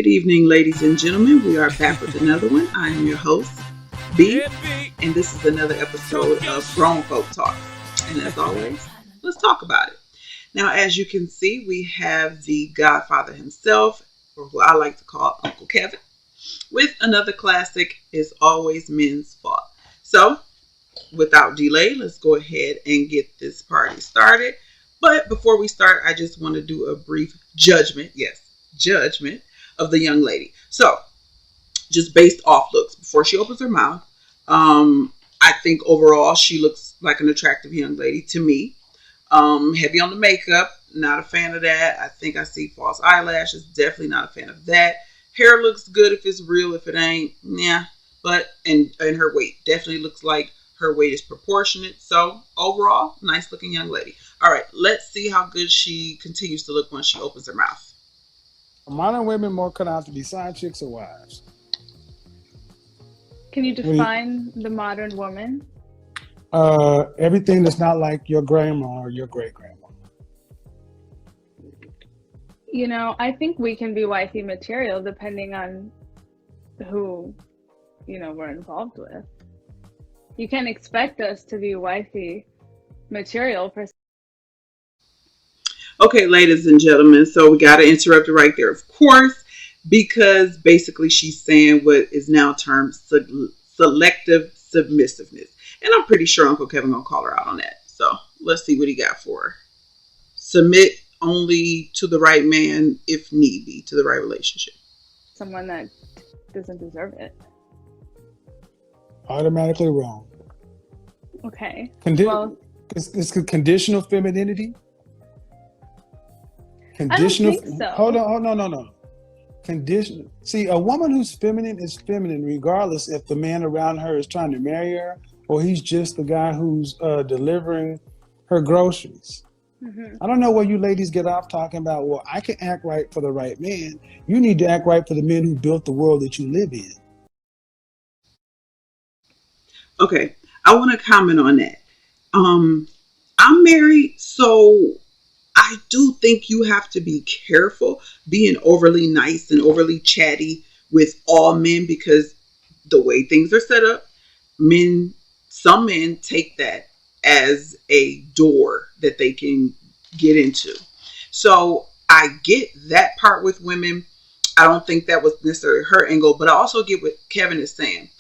Good evening, ladies and gentlemen. We are back with another one. I am your host, B, and this is another episode of Grown Folk Talk. And as always, let's talk about it. Now, as you can see, we have the Godfather himself, or who I like to call Uncle Kevin, with another classic, It's Always Men's Fault. So, without delay, let's go ahead and get this party started. But before we start, I just want to do a brief judgment of the young lady. So, just based off looks, before she opens her mouth, I think overall she looks like an attractive young lady to me. Heavy on the makeup, not a fan of that. I think I see false eyelashes, definitely not a fan of that. Hair looks good if it's real, if it ain't, yeah. But, and her weight, definitely looks like her weight is proportionate. So, overall, nice looking young lady. All right, let's see how good she continues to look when she opens her mouth. Are modern women more cut out to be side chicks or wives? Can you define the modern woman? Everything that's not like your grandma or your great grandma. You know, I think we can be wifey material depending on who, we're involved with. You can't expect us to be wifey material per se. Okay, ladies and gentlemen, so we got to interrupt it right there, of course, because basically she's saying what is now termed selective submissiveness. And I'm pretty sure Uncle Kevin going to call her out on that. So let's see what he got for her. Submit only to the right man if need be, to the right relationship. Someone that doesn't deserve it. Automatically wrong. Okay. It's conditional femininity. Conditional. I don't think so. Hold on. No. Conditional. See, a woman who's feminine is feminine regardless if the man around her is trying to marry her or he's just the guy who's delivering her groceries. Mm-hmm. I don't know where you ladies get off talking about, well, I can act right for the right man. You need to act right for the men who built the world that you live in. Okay, I want to comment on that. I'm married, so I do think you have to be careful being overly nice and overly chatty with all men, because the way things are set up, some men take that as a door that they can get into. So I get that part with women. I don't think that was necessarily her angle, but I also get what Kevin is saying.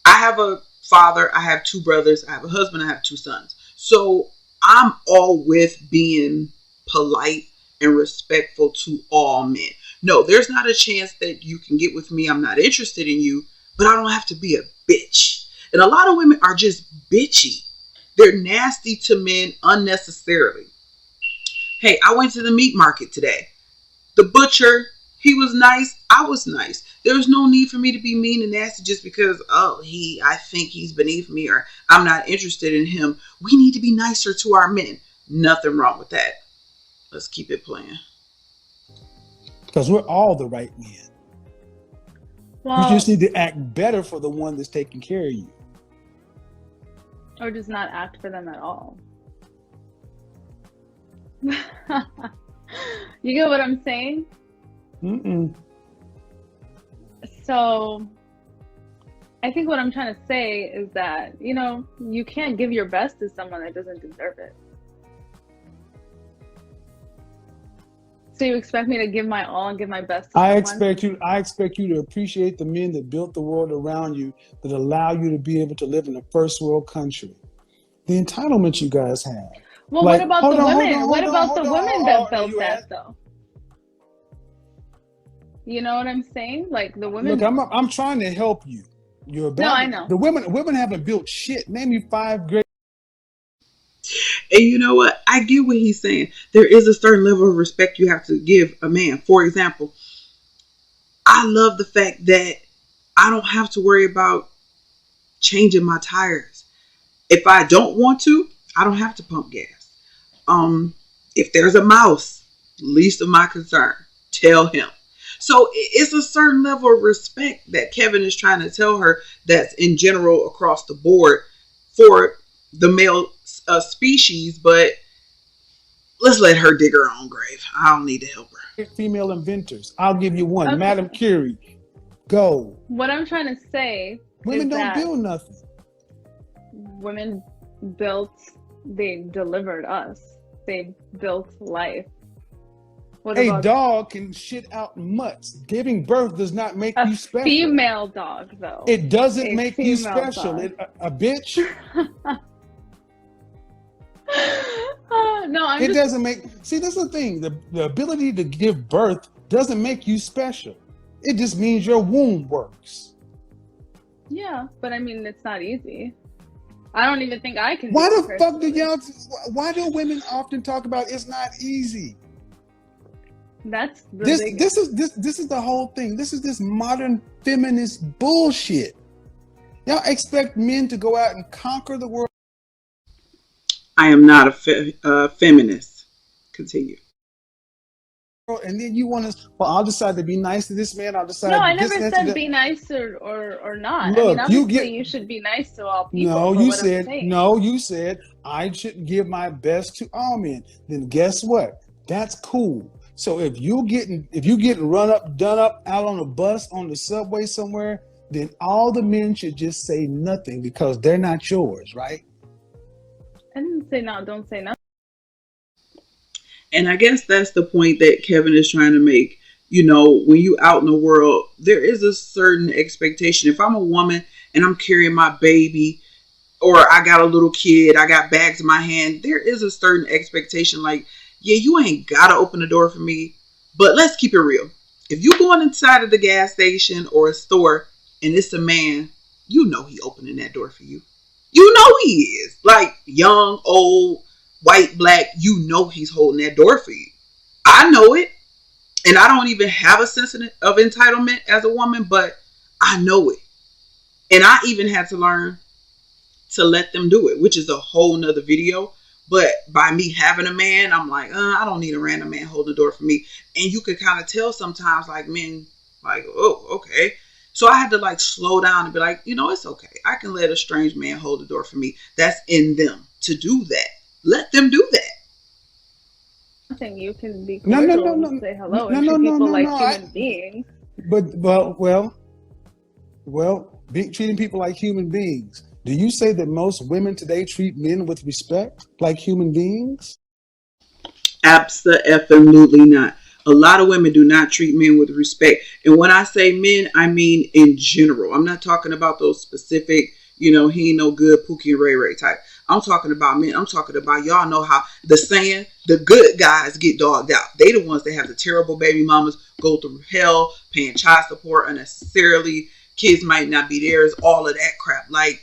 I have a father, I have two brothers, I have a husband, I have two sons. So I'm all with being polite and respectful to all men. No, there's not a chance that you can get with me. I'm not interested in you, but I don't have to be a bitch. And a lot of women are just bitchy. They're nasty to men unnecessarily. Hey, I went to the meat market today. The butcher, he was nice. I was nice. There was no need for me to be mean and nasty just because, I think he's beneath me or I'm not interested in him. We need to be nicer to our men. Nothing wrong with that. Let's keep it playing. Because we're all the right men. Well, you just need to act better for the one that's taking care of you. Or just not act for them at all. You get what I'm saying? Mm-mm. So, I think what I'm trying to say is that, you can't give your best to someone that doesn't deserve it. So you expect me to give my all and give my best to someone? I expect you to appreciate the men that built the world around you, that allow you to be able to live in a first world country. The entitlement you guys have. Well, what about the women? What about the women that built that, though? You know what I'm saying? Like the women. Look, I'm trying to help you. No, I know. The women haven't built shit. Name me 5 great. And you know what? I get what he's saying. There is a certain level of respect you have to give a man. For example, I love the fact that I don't have to worry about changing my tires. If I don't want to, I don't have to pump gas. If there's a mouse, least of my concern, tell him. So it's a certain level of respect that Kevin is trying to tell her that's in general across the board for the male species, but let's let her dig her own grave. I don't need to help her. Female inventors. I'll give you one. Okay. Madame Curie. Go. What I'm trying to say Women is don't that build nothing. women built, they delivered us. They built life. What A about dog can shit out mutts. Giving birth does not make a you special. female dog, though? It doesn't A make you female special. dog. A bitch. No, I'm It just doesn't make. See, that's the thing. The ability to give birth doesn't make you special. It just means your womb works. yeah, but I mean, it's not easy. I don't even think I can. Why do the it fuck do personally. y'all? Why do women often talk about it's not easy? That's the This biggest. this is the whole thing. This is this modern feminist bullshit. Y'all expect men to go out and conquer the world. I am not a feminist. Continue. And then you want to, well, I'll decide to be nice to this man. I'll decide No, I this never man said to be nice or not. I mean, Look, you obviously get. you should be nice to all people. No, but you what I'm said saying, no. You said I should give my best to all men. Then guess what? That's cool. So if you getting run up, done up out on a bus on the subway somewhere, then all the men should just say nothing because they're not yours, right? I didn't say no. Don't say no. And I guess that's the point that Kevin is trying to make. You know, when you out in the world, there is a certain expectation. If I'm a woman and I'm carrying my baby, or I got a little kid, I got bags in my hand, there is a certain expectation. Like, yeah, you ain't gotta open the door for me, but let's keep it real. If you going inside of the gas station or a store and it's a man, you know he opening that door for you. You know he is. Like, young, old, white, black, you know he's holding that door for you. I know it. And I don't even have a sense of entitlement as a woman, but I know it. And I even had to learn to let them do it, which is a whole nother video. But by me having a man, I'm like, I don't need a random man holding the door for me. And you could kind of tell sometimes, like, men, like, oh, okay. So I had to like slow down and be like, you know, it's okay. I can let a strange man hold the door for me. That's in them to do that. Let them do that. I think you can be No, no, no, cordial no, and say hello no, and no, treat no, people no, like no. human beings. But treating people like human beings. Do you say that most women today treat men with respect, like human beings? Absolutely not. A lot of women do not treat men with respect. And when I say men, I mean in general. I'm not talking about those specific, you know, he ain't no good Pookie and Ray Ray type. I'm talking about men. I'm talking about, y'all know how the saying, the good guys get dogged out. They the ones that have the terrible baby mamas, go through hell, paying child support unnecessarily. Kids might not be theirs, all of that crap. Like,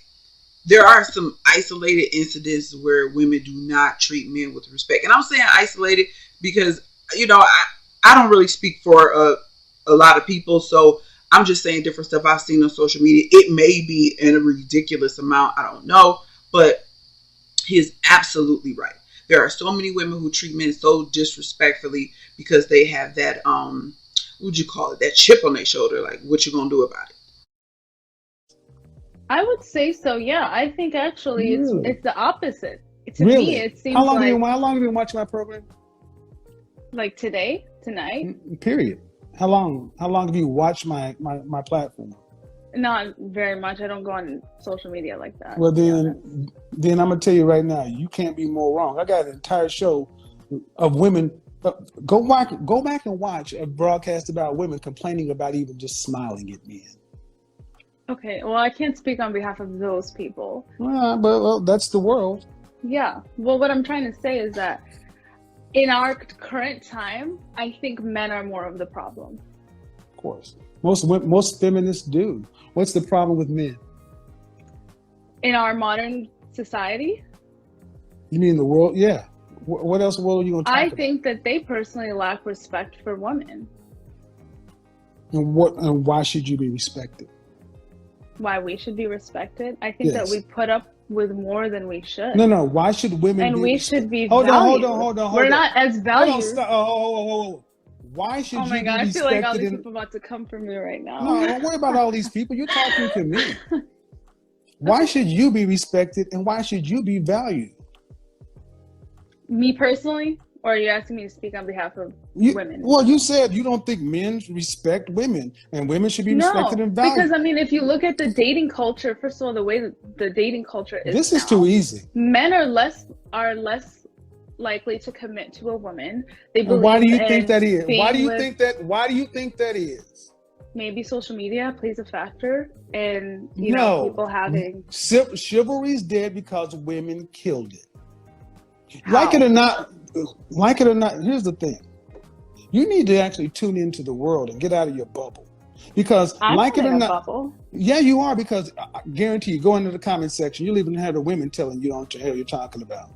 there are some isolated incidents where women do not treat men with respect. And I'm saying isolated because, you know, I don't really speak for a lot of people. So I'm just saying different stuff I've seen on social media. It may be in a ridiculous amount. I don't know. But he is absolutely right. There are so many women who treat men so disrespectfully because they have that, what would you call it? That chip on their shoulder. Like, what you going to do about it? I would say so. Yeah, I think actually Really? it's the opposite. To me, Really? it seems How long like have you been watching my program? today, tonight. Period. How long have you watched my platform? Not very much. I don't go on social media like that. Well, to be honest. then I'm gonna tell you right now, you can't be more wrong. I got an entire show of women. Go back and watch a broadcast about women complaining about even just smiling at men. Okay, well, I can't speak on behalf of those people. Well, that's the world. Yeah. Well, what I'm trying to say is that in our current time, I think men are more of the problem. Of course, most feminists do. What's the problem with men? In our modern society, You mean the world? Yeah. What else world are you gonna talk I about? think that they personally lack respect for women. And why should you be respected? Why we should be respected? I think that Yes. we put up with more than we should. No. Why should women? And be we respected? should be Hold valued. on. We're not as Hold on, valued. stop. Oh. Why should Oh my you god, be I feel like all respected? these people are about to come for me right now. No, don't worry about all these people. You're talking to me. Why should you be respected and why should you be valued? Me personally Or are you asking me to speak on behalf of You women in well, you general? said you don't think men respect women, and women should be respected No, and because I valued. mean, if you look at the dating culture, first of all, the way that the dating culture is This is too now, easy. men are less likely to commit to a woman. They And why do believe you think in that is? Why do being you with think that? Why do you think that is? maybe social media plays a factor in, No, people having chivalry's dead because women killed it. Like it or how. not, like it or not. Here's the thing: you need to actually tune into the world and get out of your bubble, because I'm like not it or in a not, bubble. yeah, you are. Because I guarantee you, go into the comment section, you'll even have the women telling you don't know what the hell you're talking about.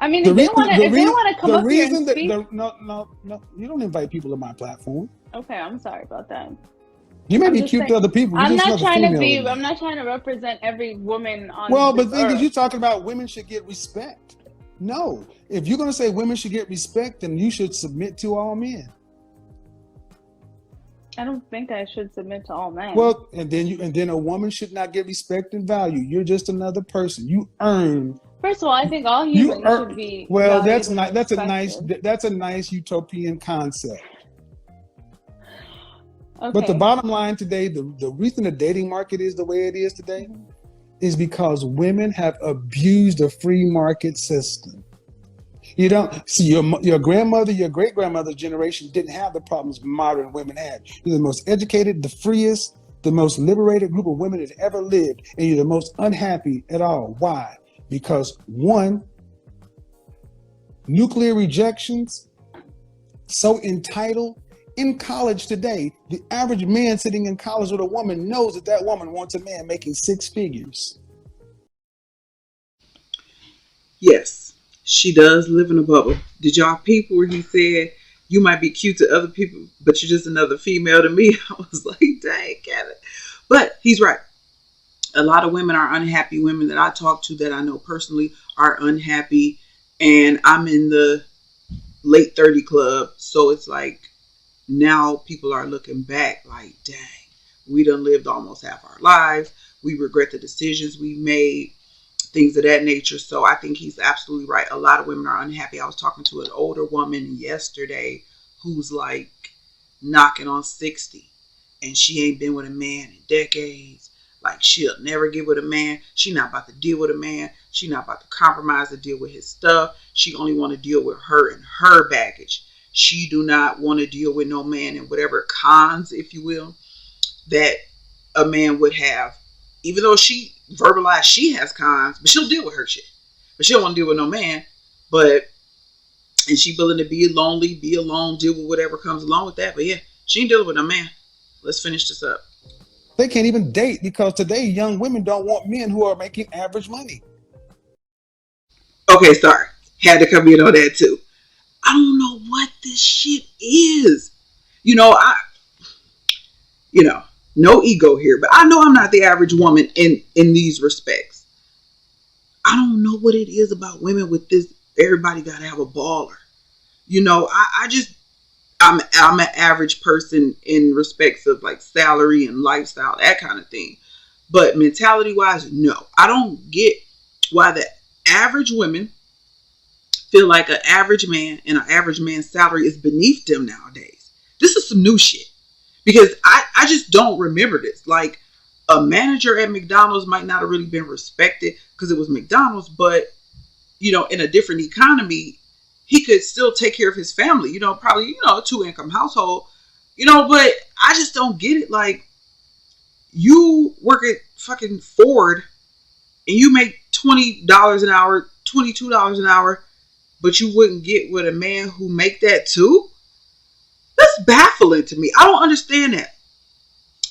I mean, The if they reason, want to, the if they reason, want to come the up here and reason that speak, no, no, no, you don't invite people to my platform. okay, I'm sorry about that. You may I'm be just cute saying, to other people. You're just another female to I'm me. not trying to represent every woman on Well, this but the thing is, earth. you're talking about women should get respect. No, if you're going to say women should get respect, then you should submit to all men. I don't think I should submit to all men. Well, and then a woman should not get respect and value. You're just another person. First of all, I think all You humans should earn. be Well, valued that's and not. respected. That's a nice utopian concept. But the Okay. bottom line today, the reason the dating market is the way it is today, Mhm. is because women have abused the free market system. You don't see your grandmother, your great grandmother's generation didn't have the problems modern women had. You're the most educated, the freest, the most liberated group of women that ever lived, and you're the most unhappy at all. Why? Because one, nuclear rejections, so entitled. In college today, the average man sitting in college with a woman knows that that woman wants a man making six figures. Yes, she does live in a bubble. Did y'all peep where he said you might be cute to other people, but you're just another female to me? I was like, dang, Kevin. But he's right. A lot of women are unhappy. Women that I talk to that I know personally are unhappy. And I'm in the late 30 club. So it's like now people are looking back like, dang, we done lived almost half our lives. We regret the decisions we made, things of that nature. So I think he's absolutely right. A lot of women are unhappy. I was talking to an older woman yesterday who's like knocking on 60 and she ain't been with a man in decades. Like she'll never get with a man. She not about to deal with a man. She not about to compromise to deal with his stuff. She only want to deal with her and her baggage. She do not want to deal with no man and whatever cons, if you will, that a man would have. Even though she verbalized she has cons, but she'll deal with her shit. But she don't want to deal with no man. But and she willing to be lonely, be alone, deal with whatever comes along with that. But yeah, she ain't dealing with no man. Let's finish this up. They can't even date because today young women don't want men who are making average money. Okay, sorry. Had to come in on that too. I don't know what this shit is. You know, you know, no ego here, but I know I'm not the average woman in these respects. I don't know what it is about women with this. Everybody got to have a baller. You know, I'm an average person in respects of like salary and lifestyle, that kind of thing. But mentality wise, no, I don't get why the average women feel like an average man and an average man's salary is beneath them nowadays. This is some new shit. Because I just don't remember this. Like a manager at McDonald's might not have really been respected because it was McDonald's, but you know, in a different economy, he could still take care of his family, you know, probably, you know, a 2-income household, you know, but I just don't get it. Like you work at fucking Ford and you make $20 an hour, $22 an hour, but you wouldn't get with a man who make that too? That's baffling to me. I don't understand that.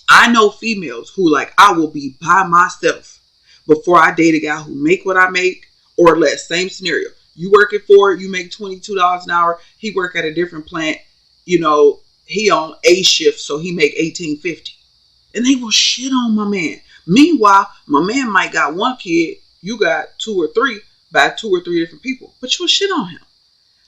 I know females who like, I will be by myself before I date a guy who make what I make or less. Same scenario. You work at Ford, you make $22 an hour. He work at a different plant. You know, he on A shift, so he make $18.50. And they will shit on my man. Meanwhile, my man might got one kid, you got 2 or 3 by 2 or 3 different people, but you will shit on him.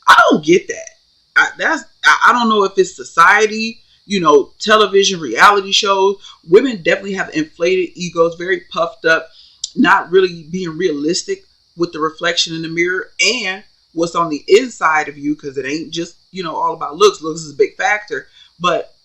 I don't get that. I don't know if it's society, you know, television, reality shows. Women definitely have inflated egos, very puffed up, not really being realistic with the reflection in the mirror. And what's on the inside of you, because it ain't just, all about looks. Looks is a big factor. But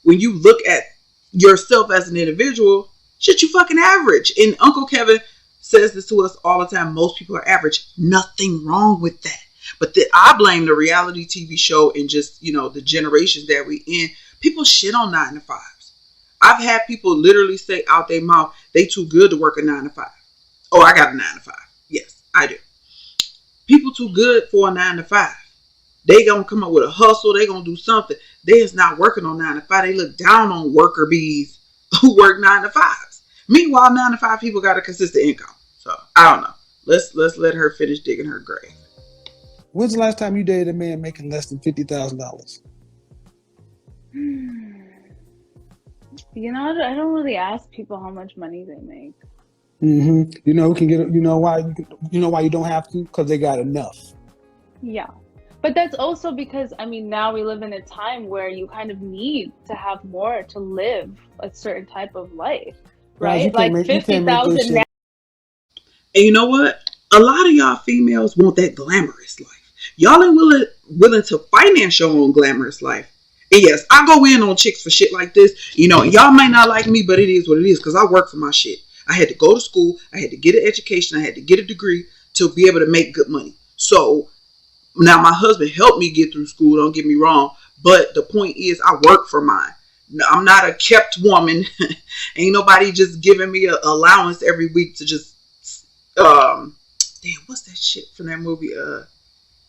when you look at yourself as an individual, shit, you fucking average. And Uncle Kevin says this to us all the time. Most people are average. Nothing wrong with that. But I blame the reality TV show and just, the generations that we in. People shit on 9 to 5s. I've had people literally say out their mouth, they too good to work a 9 to 5. Oh, I got a 9 to 5. Yes, I do. People too good for a 9 to 5. They gonna come up with a hustle. They gonna do something. They is not working on 9 to 5. They look down on worker bees who work 9 to 5s. Meanwhile, 9 to 5 people got a consistent income. So I don't know. Let's let her finish digging her grave. When's the last time you dated a man making less than $50,000? I don't really ask people how much money they make. Mm-hmm. Who can get? Why you don't have to? Because they got enough. Yeah. But that's also because, now we live in a time where you kind of need to have more to live a certain type of life, right? Like 50,000 now. And you know what? A lot of y'all females want that glamorous life. Y'all ain't willing to finance your own glamorous life. And yes, I go in on chicks for shit like this. Y'all might not like me, but it is what it is because I work for my shit. I had to go to school. I had to get an education. I had to get a degree to be able to make good money. So now my husband helped me get through school. Don't get me wrong. But the point is I work for mine. I'm not a kept woman. Ain't nobody just giving me an allowance every week to just, damn, what's that shit from that movie?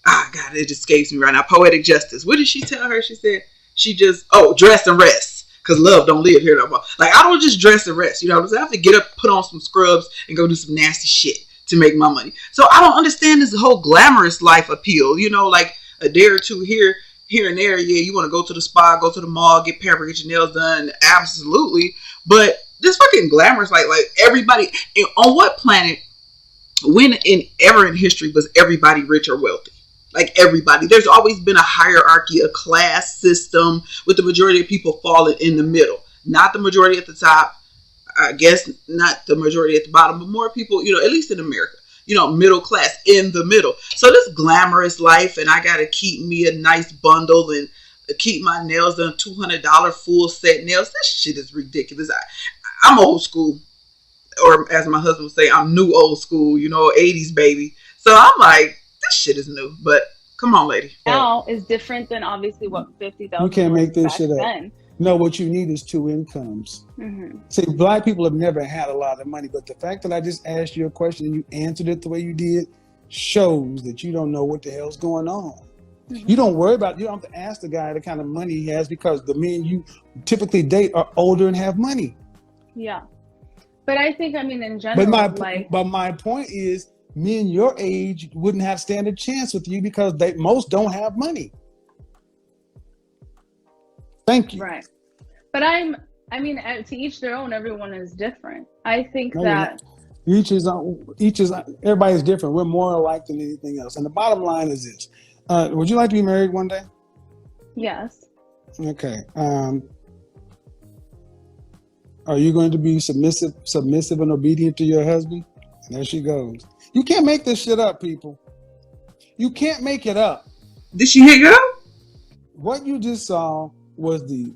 God, it escapes me right now. Poetic Justice. What did she tell her? She said she just, dress and rest. Because love don't live here no more. Like, I don't just dress and rest. You know what I'm saying? I have to get up, put on some scrubs, and go do some nasty shit to make my money. So I don't understand this whole glamorous life appeal. Like a day or two here and there. Yeah, you want to go to the spa, go to the mall, get pampered, get your nails done. Absolutely. But this fucking glamorous life, like everybody, on what planet, when ever in history was everybody rich or wealthy? Like everybody. There's always been a hierarchy, a class system with the majority of people falling in the middle. Not the majority at the top. I guess not the majority at the bottom, but more people, at least in America, middle class in the middle. So this glamorous life, and I got to keep me a nice bundle and keep my nails done, $200 full set nails. That shit is ridiculous. I'm old school, or as my husband would say, I'm new old school, 80s baby. So I'm like, this shit is new, but come on, lady. Now is different than obviously what 50,000. You can't make this shit up. Then. No, what you need is 2 incomes. Mm-hmm. See, Black people have never had a lot of money, but the fact that I just asked you a question and you answered it the way you did shows that you don't know what the hell's going on. Mm-hmm. You don't have to ask the guy the kind of money he has because the men you typically date are older and have money. Yeah. But I think, in general, but my point is, men your age wouldn't have stand a chance with you because most don't have money. Thank you. Right. But to each their own. Everyone is different. I think that everybody's different. We're more alike than anything else. And the bottom line is this: would you like to be married one day? Yes. Okay. Are you going to be submissive and obedient to your husband? And there she goes. You can't make this shit up, people. You can't make it up. Did she hang up? What you just saw was the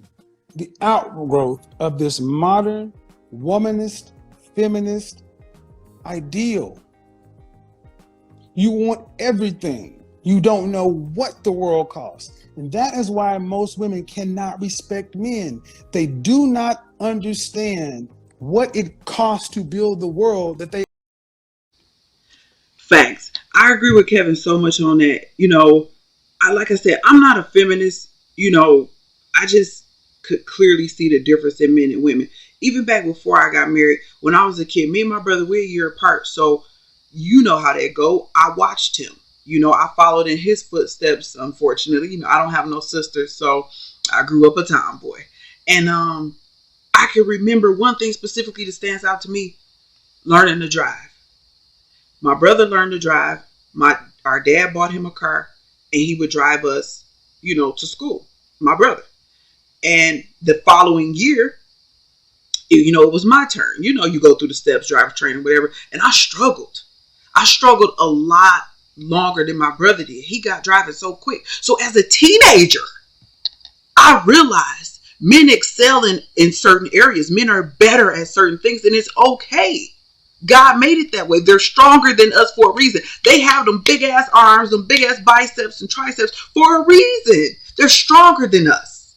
outgrowth of this modern, womanist, feminist ideal. You want everything. You don't know what the world costs. And that is why most women cannot respect men. They do not understand what it costs to build the world that they. Facts. I agree with Kevin so much on that. Like I said, I'm not a feminist. I just could clearly see the difference in men and women. Even back before I got married, when I was a kid, me and my brother, we're a year apart. So you know how that go. I watched him. I followed in his footsteps, unfortunately. I don't have no sisters, so I grew up a tomboy. And I can remember one thing specifically that stands out to me, learning to drive. My brother learned to drive. Our dad bought him a car, and he would drive us, to school, my brother. And the following year, it was my turn. You go through the steps, driver training, whatever. And I struggled a lot longer than my brother did. He got driving so quick. So as a teenager, I realized men excel in certain areas. Men are better at certain things, and it's okay. God made it that way. They're stronger than us for a reason. They have them big ass arms, them big ass biceps and triceps for a reason. They're stronger than us.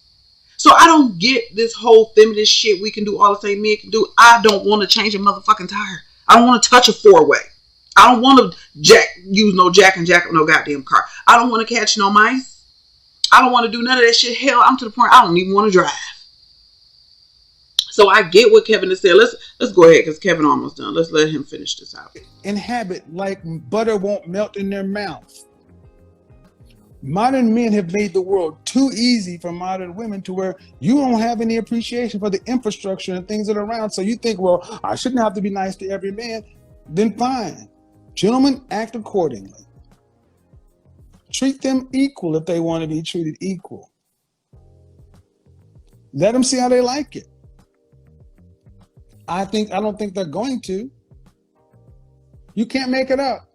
So I don't get this whole feminist shit we can do all the same men can do. I don't want to change a motherfucking tire. I don't want to touch a four-way. I don't want to use no jack and jack on no goddamn car. I don't want to catch no mice. I don't want to do none of that shit. Hell, I'm to the point I don't even want to drive. So I get what Kevin has said. Let's go ahead because Kevin almost done. Let's let him finish this out. Inhabit like butter won't melt in their mouth. Modern men have made the world too easy for modern women to where you don't have any appreciation for the infrastructure and things that are around. So you think, well, I shouldn't have to be nice to every man. Then fine. Gentlemen, act accordingly. Treat them equal if they want to be treated equal. Let them see how they like it. I don't think they're going to. You can't make it up.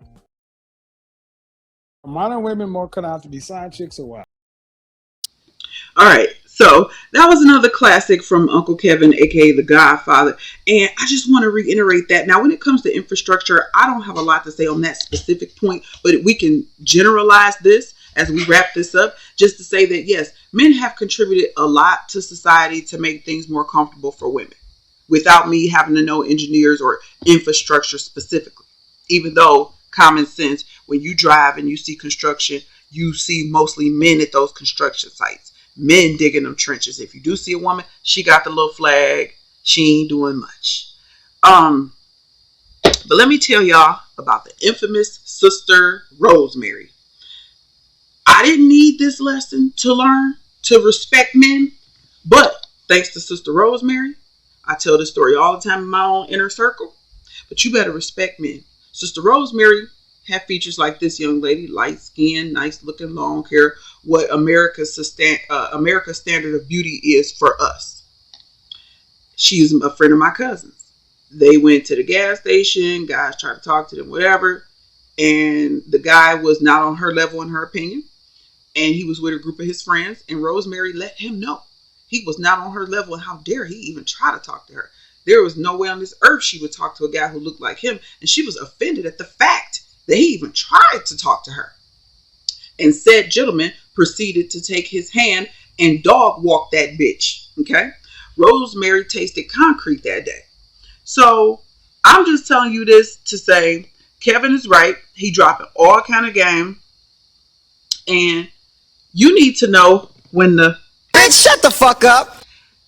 Are modern women more cut out to be side chicks or what? All right. So that was another classic from Uncle Kevin, aka The Godfather. And I just want to reiterate that. Now, when it comes to infrastructure, I don't have a lot to say on that specific point, but we can generalize this as we wrap this up, just to say that, yes, men have contributed a lot to society to make things more comfortable for women without me having to know engineers or infrastructure specifically. Even though common sense, when you drive and you see construction, you see mostly men at those construction sites. Men digging them trenches. If you do see a woman, she got the little flag. She ain't doing much. But let me tell y'all about the infamous Sister Rosemary. I didn't need this lesson to learn to respect men, but thanks to Sister Rosemary, I tell this story all the time in my own inner circle. But you better respect men. Sister Rosemary had features like this young lady, light skin, nice looking, long hair, what America's standard of beauty is for us. She's a friend of my cousin's. They went to the gas station, guys tried to talk to them, whatever, and the guy was not on her level in her opinion, and he was with a group of his friends, and Rosemary let him know he was not on her level, and how dare he even try to talk to her. There was no way on this earth she would talk to a guy who looked like him, and she was offended at the fact that he even tried to talk to her. And said gentleman proceeded to take his hand and dog walk that bitch. Okay? Rosemary tasted concrete that day. So I'm just telling you this to say Kevin is right. He dropping all kind of game. And you need to know when the... Bitch, shut the fuck up.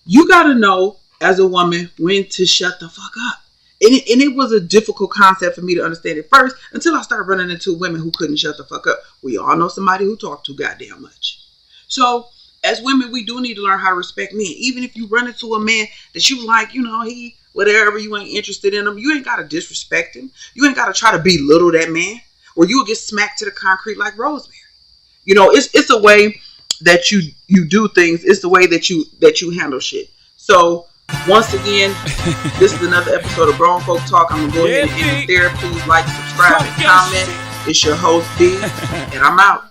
You got to know as a woman when to shut the fuck up. And it was a difficult concept for me to understand at first until I started running into women who couldn't shut the fuck up. We all know somebody who talked too goddamn much. So as women, we do need to learn how to respect men. Even if you run into a man that you like, you know, he, whatever, you ain't interested in him, you ain't got to disrespect him. You ain't got to try to belittle that man, or you will get smacked to the concrete like Rosemary. You know, it's a way that you do things. It's the way that you handle shit. So once again, this is another episode of Grown Folk Talk. I'm going to go ahead and end it there. Please like, subscribe, and comment. It's your host, B, and I'm out.